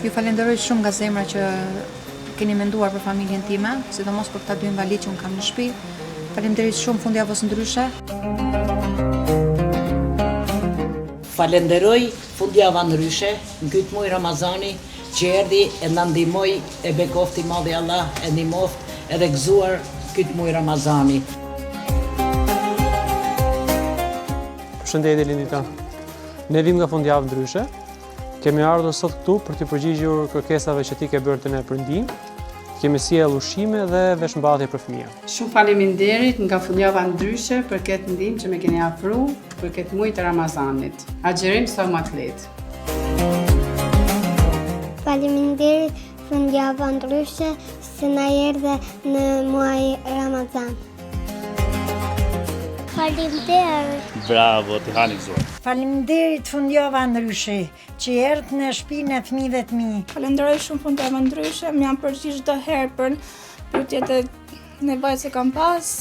Ju falenderoj shumë nga zemra që keni menduar për familjen time, sidomos për këta dy invalid që unë kam në shtëpi. Faleminderit shumë, fundjavës ndryshe. Falenderoj fundjava ndryshe, në këtë muaj Ramazani, që erdhi e na ndihmoi e bekofti madhi Allah e ndihmoft edhe gëzuar këtë muaj Ramazani. Përshëndetje Lindita. Ne vim nga fundjavë ndryshe. Kemi ardhur sot këtu për të përgjigjur kërkesave që ti ke bërë të ne për ndihmë. Kemi sjellë ushqime dhe veshmbathje për fëmijë. Shumë faleminderit nga fundjava ndryshe për këtë ndihmë që më keni afruar për këtë muaj të Ramazanit. Agjerim sa më të lehtë. Faleminderit fundjava ndryshe se na erdhe në muaj Ramazan. Faleminderit. Bravo, ti hani gëzuar. Faleminderit fundjava ndryshe që erdhë në shtëpinë e fëmijëve të mi. Falenderoj shumë fundjava ndryshe, më janë përgjigj çdo herë për pyetjet e nevojës që kam pas.